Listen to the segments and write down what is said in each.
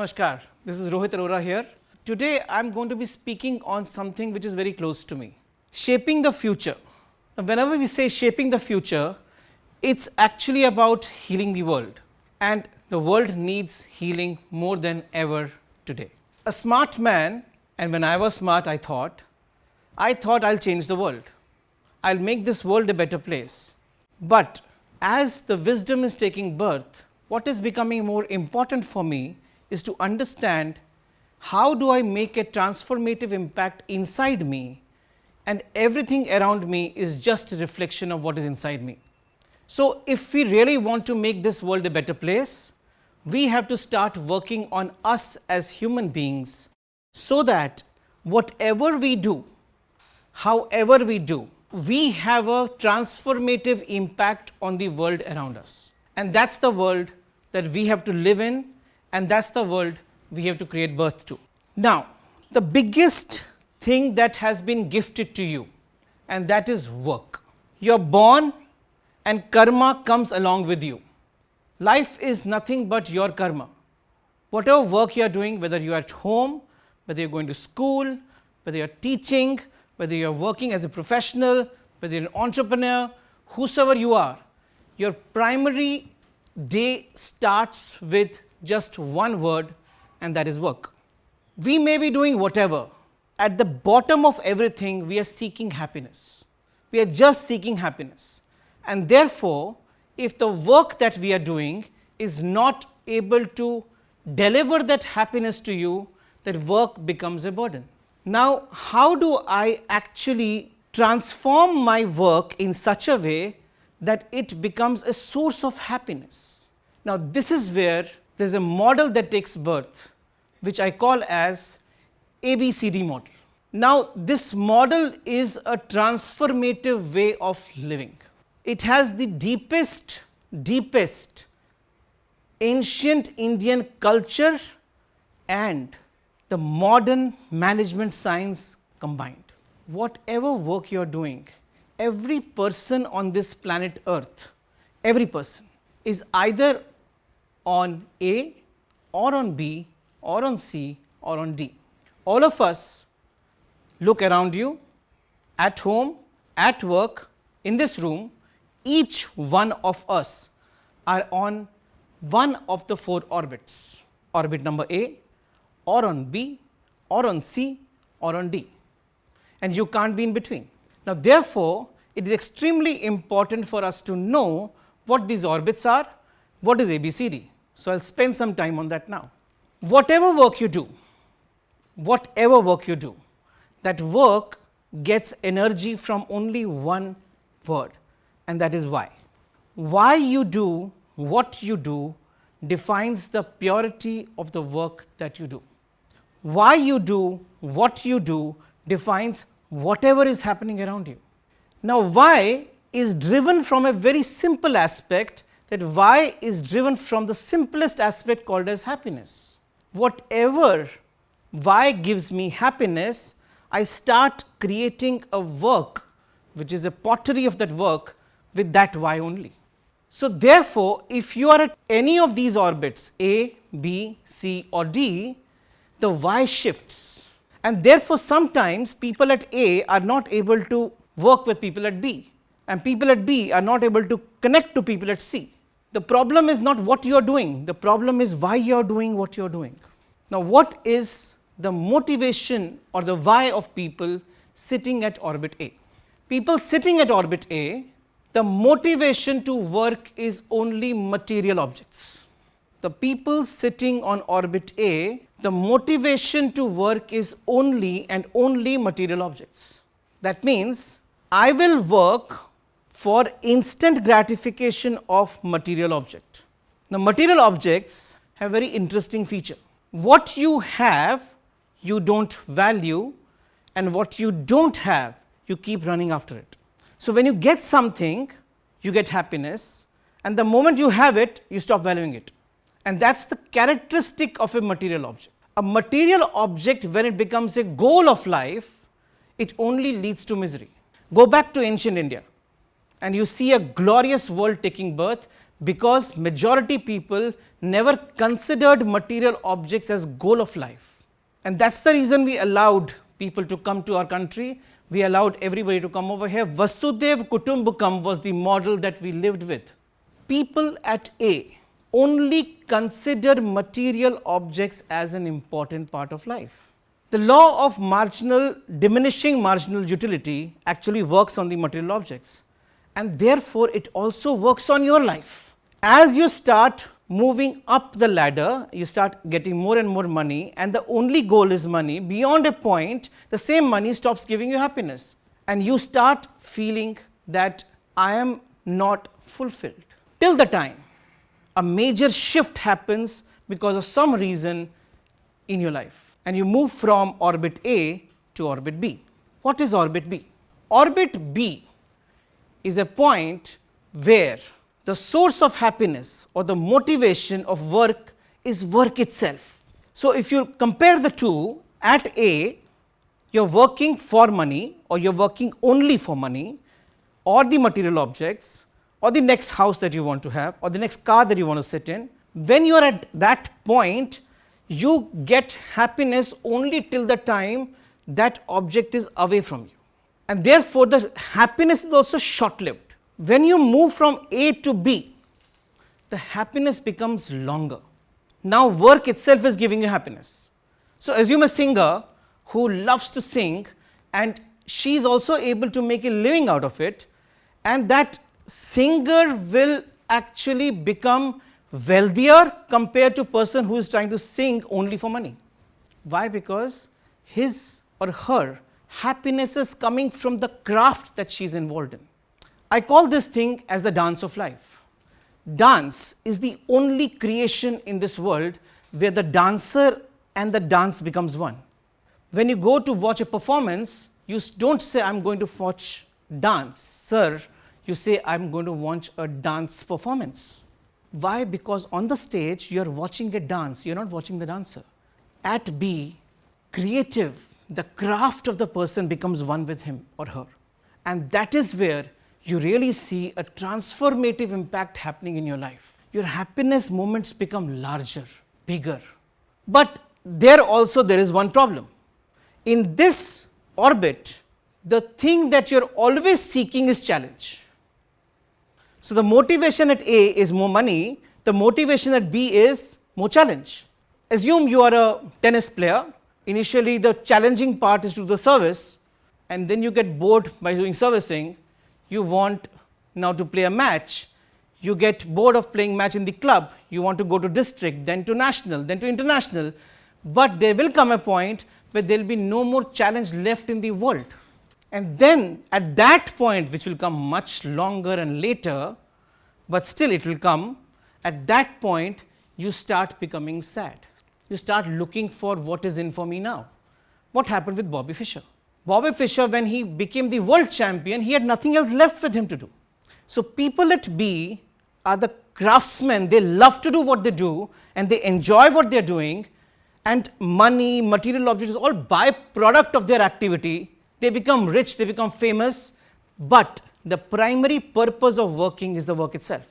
Namaskar, this is Rohit ARORA here. Today I am going to be speaking on something which is very close to me, shaping the future. Now, whenever we say shaping the future, it's actually about healing the world, and the world needs healing more than ever today. A smart man, and when I was smart I thought I'll change the world. I'll make this world a better place. But as the wisdom is taking birth, what is becoming more important for me is to understand how do I make a transformative impact inside me, and everything around me is just a reflection of what is inside me. So, if we really want to make this world a better place, we have to start working on us as human beings, so that whatever we do, however we do, we have a transformative impact on the world around us. And that's the world that we have to live in, and that's the world we have to create birth to. Now, the biggest thing that has been gifted to you, and that is work. You're born and karma comes along with you. Life is nothing but your karma. Whatever work you are doing, whether you are at home, whether you're going to school, whether you're teaching, whether you're working as a professional, whether you're an entrepreneur, whosoever you are, your primary day starts with just one word, and that is work. We may be doing whatever. At the bottom of everything, we are seeking happiness. We are just seeking happiness. And therefore, if the work that we are doing is not able to deliver that happiness to you, that work becomes a burden. Now, how do I actually transform my work in such a way that it becomes a source of happiness? Now, this is where there is a model that takes birth, which I call as ABCD model. Now, this model is a transformative way of living. It has the deepest ancient Indian culture and the modern management science combined. Whatever work you are doing, every person on this planet Earth, every person is either on A or on B or on C or on D. All of us, look around you, at home, at work, in this room, each one of us are on one of the four orbits, orbit number A, or on B, or on C, or on D, and you can't be in between. Now, therefore, it is extremely important for us to know what these orbits are, what is ABCD. So, I will spend some time on that now. Whatever work you do, that work gets energy from only one word, and that is why. Why you do what you do defines the purity of the work that you do. Why you do what you do defines whatever is happening around you. Now, why is driven from a very simple aspect, that why is driven from the simplest aspect called as happiness. Whatever why gives me happiness, I start creating a work which is a pottery of that work with that why only. So, therefore, if you are at any of these orbits A, B, C or D, the why shifts, and therefore, sometimes people at A are not able to work with people at B, and people at B are not able to connect to people at C. The problem is not what you are doing, the problem is why you are doing what you are doing. Now, what is the motivation or the why of people sitting at orbit A? People sitting at orbit A, the motivation to work is only material objects. The people sitting on orbit A, the motivation to work is only and only material objects. That means, I will work for instant gratification of material object. Now, material objects have very interesting feature. What you have, you don't value, and what you don't have, you keep running after it. So, when you get something, you get happiness, and the moment you have it, you stop valuing it. And that is the characteristic of a material object. A material object, when it becomes a goal of life, it only leads to misery. Go back to ancient India, and you see a glorious world taking birth, because majority people never considered material objects as goal of life. And that's the reason we allowed people to come to our country. We allowed everybody to come over here. Vasudev Kutumbakam was the model that we lived with. People at A only consider material objects as an important part of life. The law of diminishing marginal utility actually works on the material objects, and therefore it also works on your life. As you start moving up the ladder, you start getting more and more money, and the only goal is money. Beyond a point, the same money stops giving you happiness, and you start feeling that I am not fulfilled. Till the time a major shift happens because of some reason in your life, and you move from orbit A to orbit B. What is orbit B? Orbit B is a point where the source of happiness or the motivation of work is work itself. So, if you compare the two, at A, you are working for money, or you are working only for money, or the material objects, or the next house that you want to have, or the next car that you want to sit in. When you are at that point, you get happiness only till the time that object is away from you, and therefore the happiness is also short lived. When you move from A to B, the happiness becomes longer. Now work itself is giving you happiness. So assume a singer who loves to sing, and she is also able to make a living out of it, and that singer will actually become wealthier compared to a person who is trying to sing only for money. Why? Because his or her happiness is coming from the craft that she is involved in. I call this thing as the dance of life. Dance is the only creation in this world where the dancer and the dance becomes one. When you go to watch a performance, you don't say, I'm going to watch dance, sir. You say, I'm going to watch a dance performance. Why? Because on the stage, you're watching a dance, you're not watching the dancer. At B, creative, the craft of the person becomes one with him or her. And that is where you really see a transformative impact happening in your life. Your happiness moments become larger, bigger. But there is one problem. In this orbit, the thing that you're always seeking is challenge. So the motivation at A is more money, the motivation at B is more challenge. Assume you are a tennis player. Initially, the challenging part is to do the service, and then you get bored by doing servicing. You want now to play a match. You get bored of playing match in the club. You want to go to district, then to national, then to international. But there will come a point where there will be no more challenge left in the world. And then at that point, which will come much longer and later, but still it will come, at that point you start becoming sad. You start looking for what is in for me now. What happened with Bobby Fischer? Bobby Fischer, when he became the world champion, he had nothing else left with him to do. So people at B are the craftsmen. They love to do what they do, and they enjoy what they are doing, and money, material objects is all byproduct of their activity. They become rich, they become famous, but the primary purpose of working is the work itself.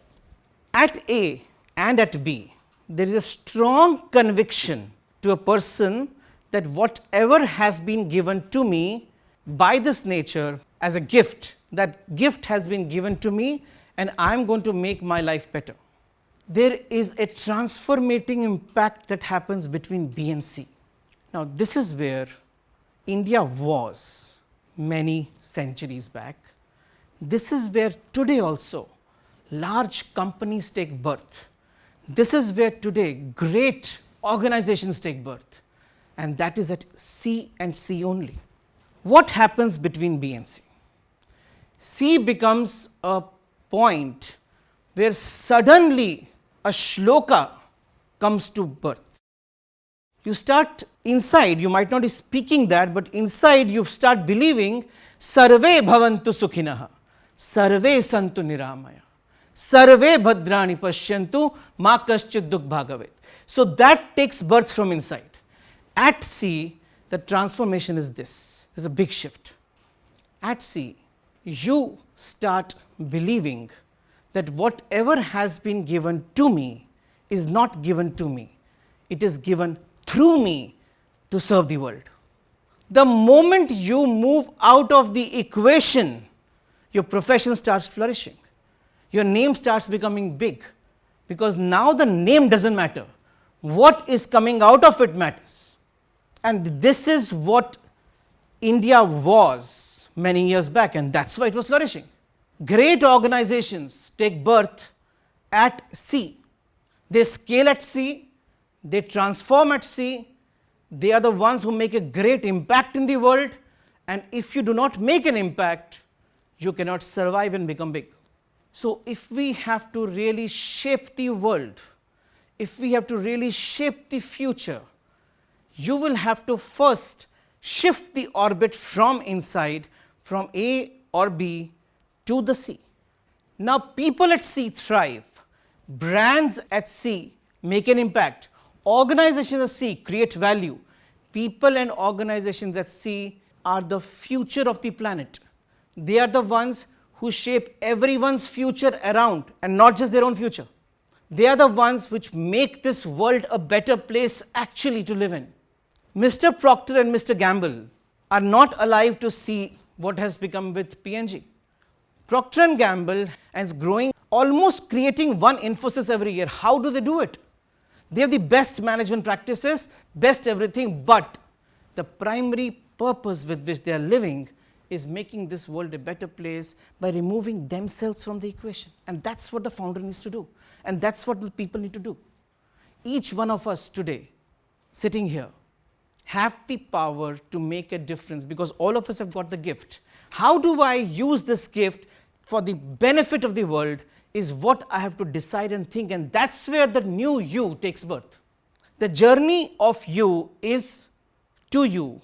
At A and at B, there is a strong conviction to a person that whatever has been given to me by this nature as a gift, that gift has been given to me, and I am going to make my life better. There is a transformating impact that happens between B and C. Now, this is where India was many centuries back. This is where today also large companies take birth. This is where today great organizations take birth, and that is at C and C only. What happens between B and C? C becomes a point where suddenly a shloka comes to birth. You start inside, you might not be speaking that, but inside you start believing sarve bhavantu sukhinah, sarve santu niramaya, sarve bhadrani pashyantu ma kaschid dukh bhagavet. So that takes birth from inside. At C, the transformation is this. There's a big shift. At C, you start believing that whatever has been given to me is not given to me. It is given through me to serve the world. The moment you move out of the equation, your profession starts flourishing. Your name starts becoming big, because now the name doesn't matter. What is coming out of it matters. And this is what India was many years back, and that's why it was flourishing. Great organizations take birth at sea. They scale at sea, they transform at sea, they are the ones who make a great impact in the world, and if you do not make an impact, you cannot survive and become big. So if we have to really shape the world, if we have to really shape the future, you will have to first shift the orbit from inside, from A or B to the sea. Now people at sea thrive, brands at sea make an impact, organizations at sea create value. People and organizations at sea are the future of the planet. They are the ones who shape everyone's future around, and not just their own future. They are the ones which make this world a better place actually to live in. Mr. Procter and Mr. Gamble are not alive to see what has become with P&G. Procter & Gamble is growing, almost creating one Infosys every year. How do they do it? They have the best management practices, best everything, but the primary purpose with which they are living is making this world a better place by removing themselves from the equation. And that's what the founder needs to do. And that's what the people need to do. Each one of us today, sitting here, have the power to make a difference, because all of us have got the gift. How do I use this gift for the benefit of the world is what I have to decide and think, and that's where the new you takes birth. The journey of you is to you,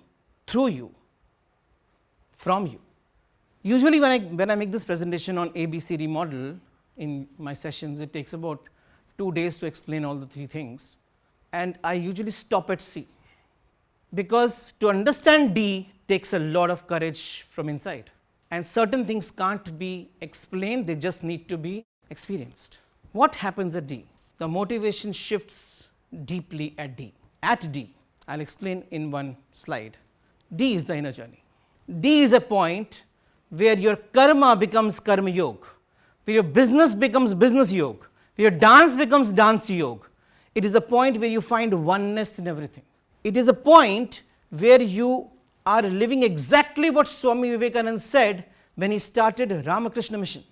through you, from you. Usually when I make this presentation on ABCD model in my sessions, it takes about 2 days to explain all the 3 things, and I usually stop at C, because to understand D takes a lot of courage from inside, and certain things can't be explained, they just need to be experienced. What happens at D? The motivation shifts deeply at D. At D, I'll explain in one slide. D is the inner journey. D is a point where your karma becomes karma yoga, where your business becomes business yoga, where your dance becomes dance yoga. It is a point where you find oneness in everything. It is a point where you are living exactly what Swami Vivekananda said when he started Ramakrishna Mission.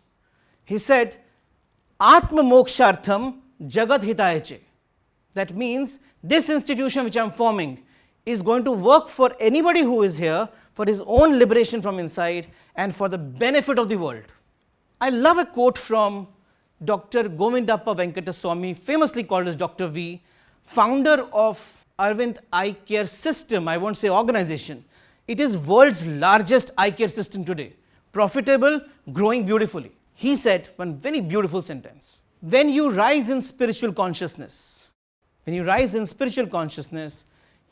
He said, Atma Mokshartham Jagat Hitayache. That means this institution which I am forming is going to work for anybody who is here for his own liberation from inside and for the benefit of the world. I love a quote from Dr. Govindappa Venkataswamy, famously called as Dr. V, founder of Arvind Eye Care System, I won't say organization. It is world's largest eye care system today, profitable, growing beautifully. He said one very beautiful sentence. When you rise in spiritual consciousness,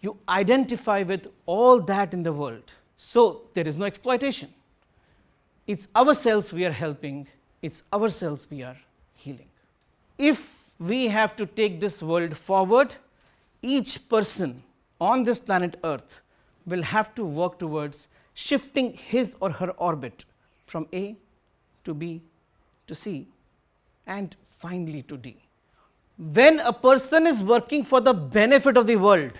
you identify with all that in the world. So there is no exploitation. It's ourselves we are helping, it's ourselves we are healing. If we have to take this world forward, each person on this planet Earth will have to work towards shifting his or her orbit from A to B to C and finally to D. When a person is working for the benefit of the world,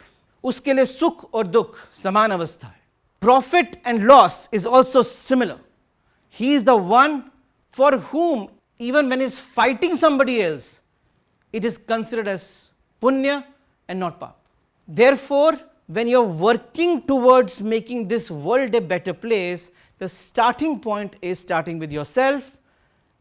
uske liye sukh aur dukh saman avastha hai. Profit and loss is also similar. He is the one for whom even when he is fighting somebody else, it is considered as punya and not pap. Therefore, when you are working towards making this world a better place, the starting point is starting with yourself,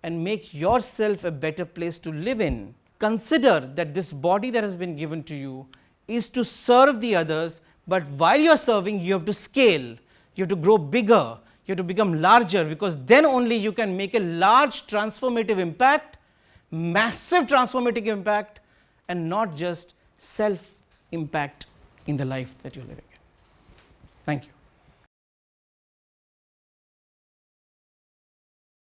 and make yourself a better place to live in. Consider that this body that has been given to you is to serve the others, but while you are serving, you have to scale, you have to grow bigger, you have to become larger, because then only you can make a large transformative impact, massive transformative impact, and not just self impact in the life that you're living in. Thank you.